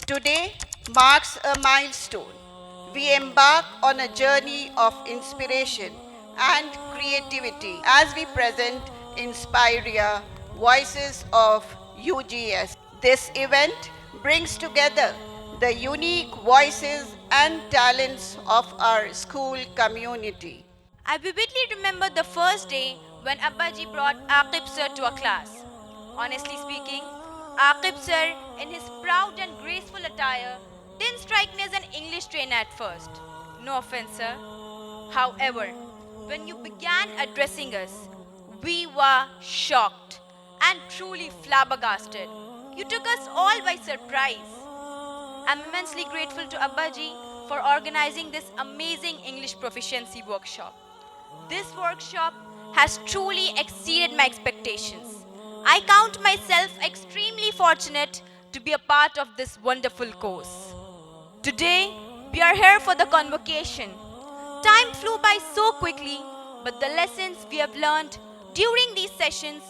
Today marks a milestone. We embark on a journey of inspiration and creativity as we present Inspiria Voices of UGS. This event brings together the unique voices and talents of our school community. I vividly remember the first day when Abbaji brought Aqib sir to a class. Honestly speaking, Aqib sir, in his proud and graceful attire, didn't strike me as an English trainer at first. No offense, sir. However, when you began addressing us, we were shocked and truly flabbergasted. You took us all by surprise. I'm immensely grateful to Abbaji for organizing this amazing English proficiency workshop. This workshop has truly exceeded my expectations. I count myself extremely fortunate to be a part of this wonderful course. Today, we are here for the convocation. Time flew by so quickly, but the lessons we have learned during these sessions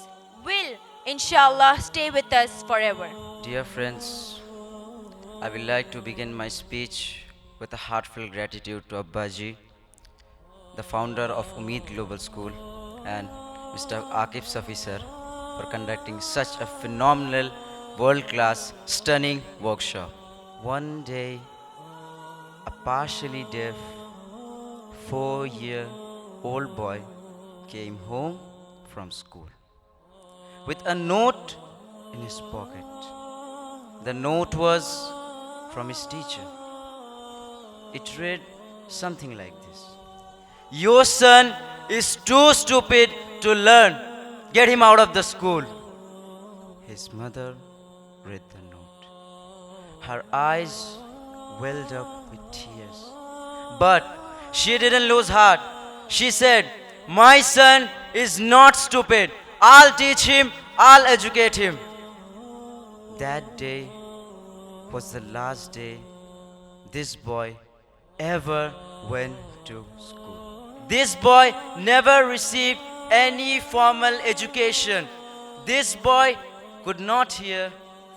will, inshallah, stay with us forever. Dear friends, I would like to begin my speech with a heartfelt gratitude to Abbaji, the founder of Umeed Global School, and Mr. Akif Safi sir for conducting such a phenomenal, world-class, stunning workshop. One day, a partially deaf 4-year-old boy came home from school with a note in his pocket. The note was from his teacher. It read something like this: "Your son is too stupid to learn. Get him out of the school." His mother read the note. Her eyes welled up with tears. But she didn't lose heart. She said, "My son is not stupid. I'll teach him, I'll educate him." That day was the last day this boy ever went to school. This boy never received any formal education. This boy could not hear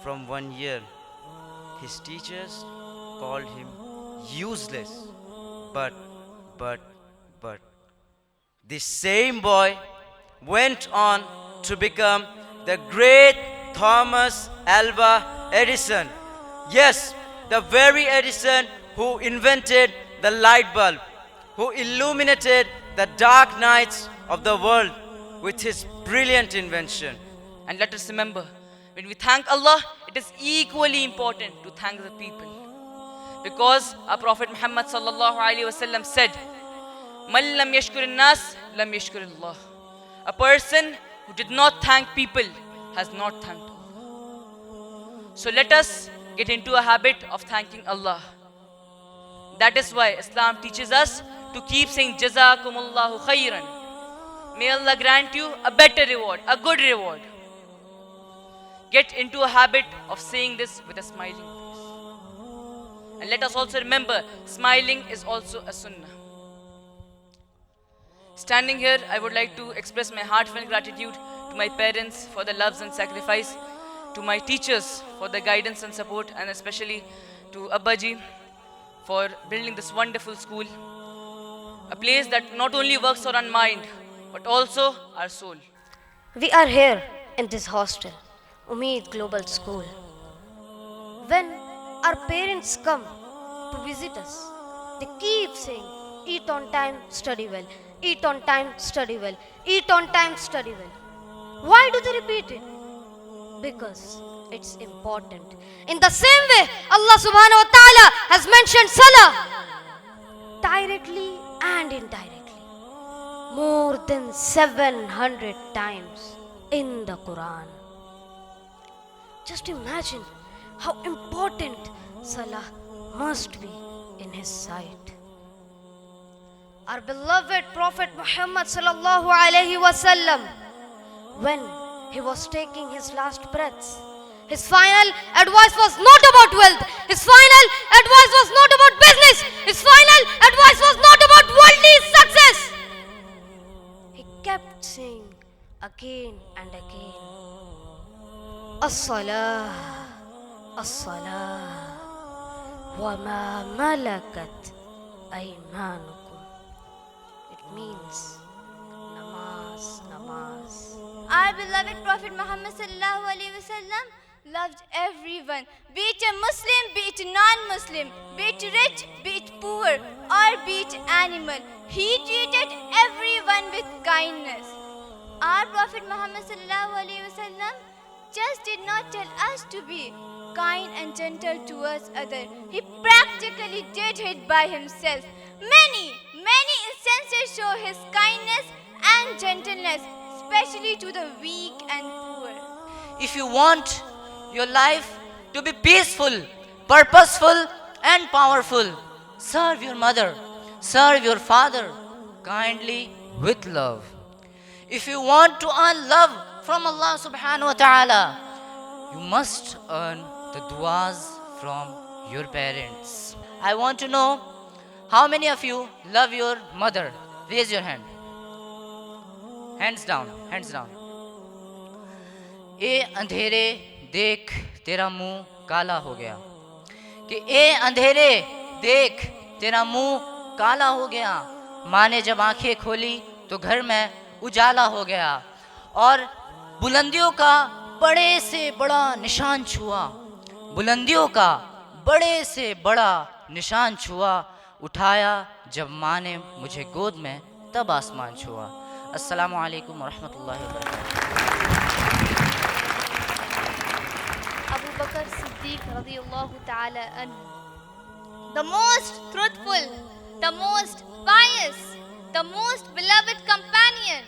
from 1 year. His teachers called him useless. But, this same boy went on to become the great Thomas Alva Edison. Yes, the very Edison who invented the light bulb, who illuminated the dark nights of the world with his brilliant invention. And let us remember, when we thank Allah, it is equally important to thank the people. Because our Prophet Muhammad sallallahu alaihi wasallam said, "Man lam yashkur nas, lam yashkur Allah." A person who did not thank people has not thanked Allah. So let us get into a habit of thanking Allah. That is why Islam teaches us to keep saying Jazakumullahu khairan. May Allah grant you a better reward, a good reward. Get into a habit of saying this with a smiling face. And let us also remember, smiling is also a sunnah. Standing here, I would like to express my heartfelt gratitude to my parents for the loves and sacrifice, to my teachers for the guidance and support, and especially to Abbaji for building this wonderful school. A place that not only works on our mind, but also our soul. We are here in this hostel, Umeed Global School. When our parents come to visit us, they keep saying, "Eat on time, study well. Eat on time, study well. Eat on time, study well." Why do they repeat it? Because it's important. In the same way, Allah subhanahu wa ta'ala has mentioned Salah directly and indirectly more than 700 times in the Quran. Just imagine how important Salah must be in his sight. Our beloved Prophet Muhammad sallallahu alaihi wasallam, when he was taking his last breaths, his final advice was not about wealth. His final advice was not about business. His final advice was not about worldly success. He kept saying again and again, "As-salah, as-salah, وَمَا مَلَكَتْ أَيْمَانُكُمْ. It means namaz, namaz. Our beloved Prophet Muhammad sallallahu alaihi wasallam loved everyone, be it a Muslim, be it non-Muslim, be it rich, be it poor, or be it animal. He treated everyone with kindness. Our Prophet Muhammad sallallahu alaihi wasallam just did not tell us to be kind and gentle towards others. He practically did it by himself. Many instances show his kindness and gentleness, especially to the weak and poor. If you want your life to be peaceful, purposeful, and powerful, serve your mother, serve your father kindly with love. If you want to earn love from Allah subhanahu wa ta'ala, you must earn the du'as from your parents. I want to know how many of you love your mother. Raise your hand. Hands down, hands down. ए अंधेरे देख तेरा मुंह काला हो गया, कि ए अंधेरे देख तेरा मुंह काला हो गया. माँ ने जब आंखें खोली तो घर में उजाला हो गया और बुलंदियों का बड़े से बड़ा निशान छुआ, बुलंदियों का बड़े से बड़ा निशान छुआ. उठाया जब माँ ने मुझे गोद में तब आसमान छुआ. अस्सलामु अलैकुम वरहमतुल्लाहि वबरकातुहू. Abu Bakr Siddiq radiyallahu ta'ala anhu, the most truthful, the most pious, the most beloved companion,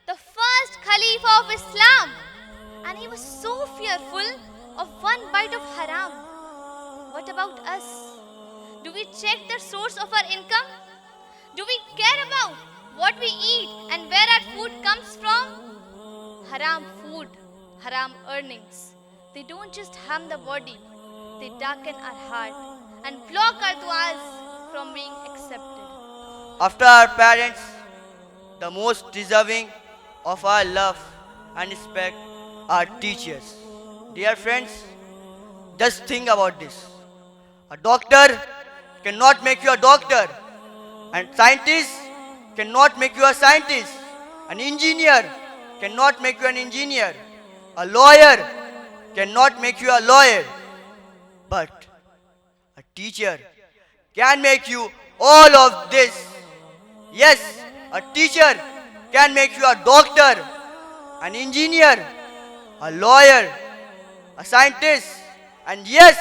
the first Khalifa of Islam, and he was so fearful of one bite of haram. What about us? Do we check the source of our income? Do we care about what we eat and where our food comes from? Haram food, haram earnings. They don't just harm the body, they darken our heart and block our du'as from being accepted. After our parents, the most deserving of our love and respect are teachers. Dear friends, just think about this. A doctor cannot make you a doctor, and scientist cannot make you a scientist. An engineer cannot make you an engineer. A lawyer cannot make you a lawyer. But a teacher can make you all of this. Yes, a teacher can make you a doctor, an engineer, a lawyer, a scientist, and yes,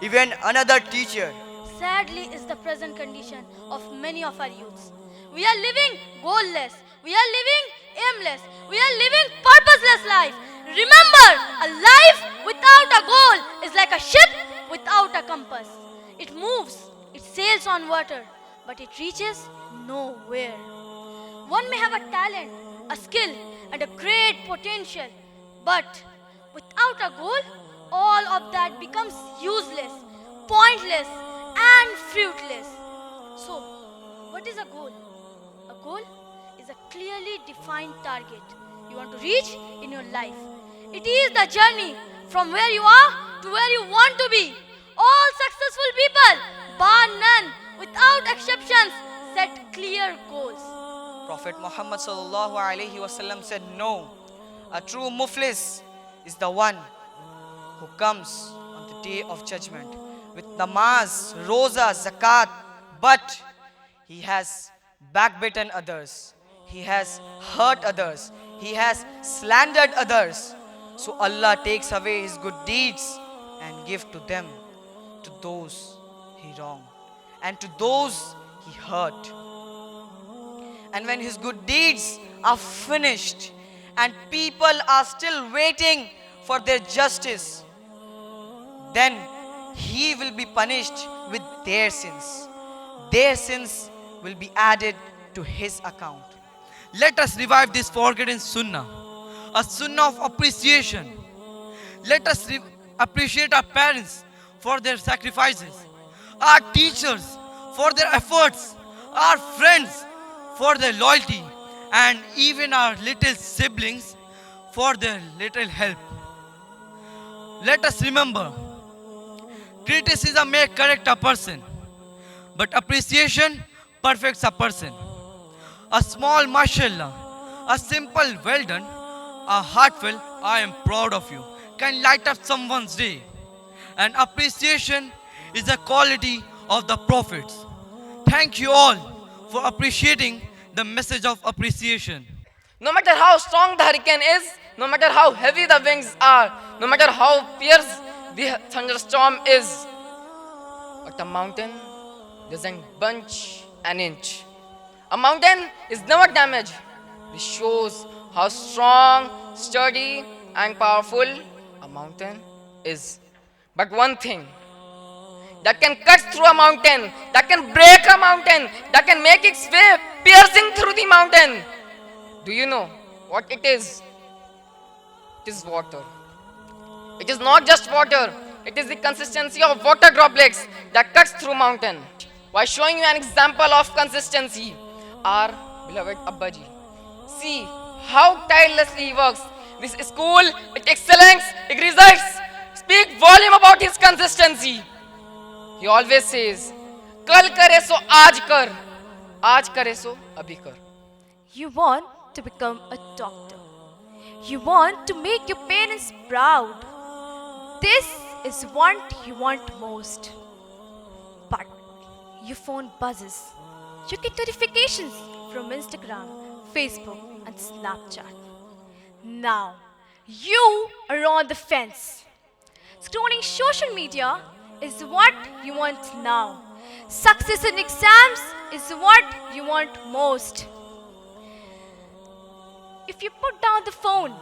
even another teacher. Sadly is the present condition of many of our youths. We are living goalless. We are living aimless. We are living purposeless life. Remember, a life without a goal is like a ship without a compass. It moves, it sails on water, but it reaches nowhere. One may have a talent, a skill, and a great potential, but without a goal, all of that becomes useless, pointless, and fruitless. So, what is a goal? A goal is a clearly defined target you want to reach in your life. It is the journey from where you are to where you want to be. All successful people, bar none, without exceptions, set clear goals. Prophet Muhammad sallallahu alaihi wasallam said, "No, a true muflis is the one who comes on the day of judgment with namaz, roza, zakat, but he has backbitten others, he has hurt others, he has slandered others. So Allah takes away his good deeds and give to them, to those he wronged and to those he hurt. And when his good deeds are finished and people are still waiting for their justice, then he will be punished with their sins. Their sins will be added to his account." Let us revive this forgotten sunnah, a sunnah of appreciation. Let us appreciate our parents for their sacrifices, our teachers for their efforts, our friends for their loyalty, and even our little siblings for their little help. Let us remember, Criticism may correct a person, but appreciation perfects a person. A small mashallah, a simple well done, a heartfelt I am proud of you can light up someone's day. And appreciation is a quality of the prophets. Thank you all for appreciating the message of appreciation. No matter how strong the hurricane is, no matter how heavy the winds are, no matter how fierce the thunderstorm is, but a mountain doesn't bunch an inch. A mountain is never damaged. This shows how strong, sturdy, and powerful a mountain is. But one thing that can cut through a mountain, that can break a mountain, that can make its way piercing through the mountain. Do you know what it is? It is water. It is not just water, it is the consistency of water droplets that cuts through mountain. By showing you an example of consistency, our beloved Abbaji. See how tirelessly he works. This school, its excellence, its results speak volume about his consistency. He always says, "Kal kare so aaj kare so abhi kar." You want to become a doctor. You want to make your parents proud. This is what you want most. But your phone buzzes. You get notifications from Instagram, Facebook, and Snapchat. Now, you are on the fence. Scrolling social media is what you want now. Success in exams is what you want most. If you put down the phone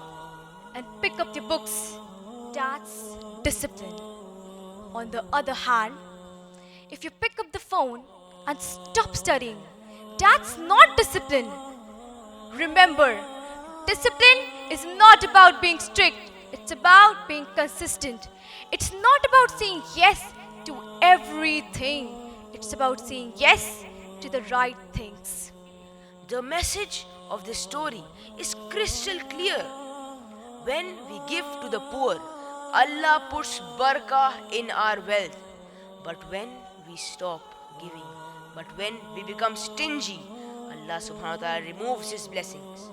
and pick up your books, that's discipline. On the other hand, if you pick up the phone and stop studying, that's not discipline. Remember, discipline is not about being strict, it's about being consistent. It's not about saying yes to everything, it's about saying yes to the right things. The message of this story is crystal clear. When we give to the poor, Allah puts barakah in our wealth. But when we stop giving, but when we become stingy, Allah subhanahu wa ta'ala removes His blessings.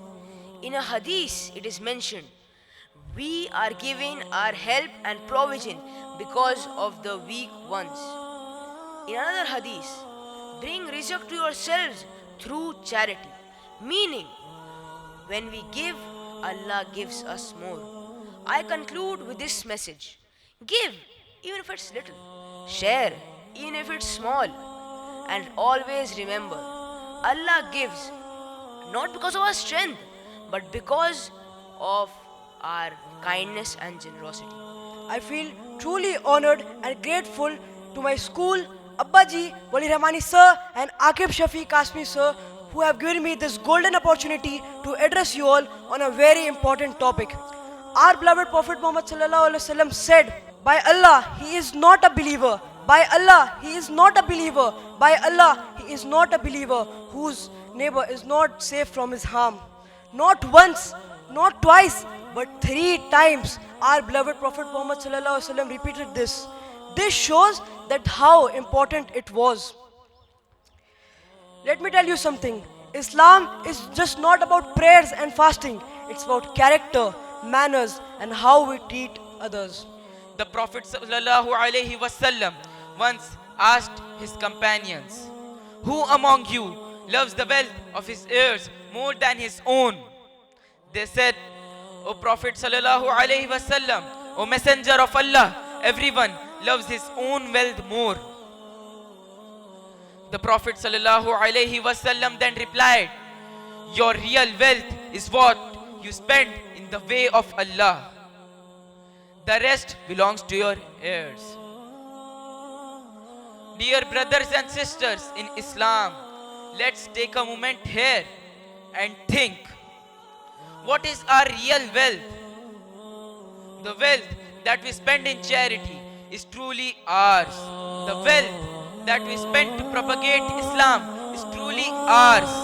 In a hadith, it is mentioned, we are giving our help and provision because of the weak ones. In another hadith, bring rizq to yourselves through charity. Meaning, when we give, Allah gives us more. I conclude with this message. Give, even if it's little. Share, even if it's small. And always remember, Allah gives not because of our strength, but because of our kindness and generosity. I feel truly honored and grateful to my school, Abbaji, Wali Rahmani sir and Aqib Shafi Kasmi sir, who have given me this golden opportunity to address you all on a very important topic. Our beloved Prophet Muhammad sallallahu alaihi wasallam said, "By Allah, he is not a believer. By Allah, he is not a believer. By Allah, he is not a believer whose neighbor is not safe from his harm." Not once, not twice, but 3 times our beloved Prophet Muhammad sallallahu alaihi wasallam repeated this. This shows that how important it was. Let me tell you something. Islam is just not about prayers and fasting. It's about character, manners, and how we treat others. The Prophet sallallahu alaihi wasallam once asked his companions, "Who among you loves the wealth of his heirs more than his own?" They said, "O Prophet sallallahu alaihi wasallam, O Messenger of Allah, everyone loves his own wealth more." The Prophet sallallahu alaihi wasallam then replied, "Your real wealth is what you spend in the way of Allah. The rest belongs to your heirs." Dear brothers and sisters in Islam, let's take a moment here and think, what is our real wealth? The wealth that we spend in charity is truly ours. The wealth that we spend to propagate Islam is truly ours.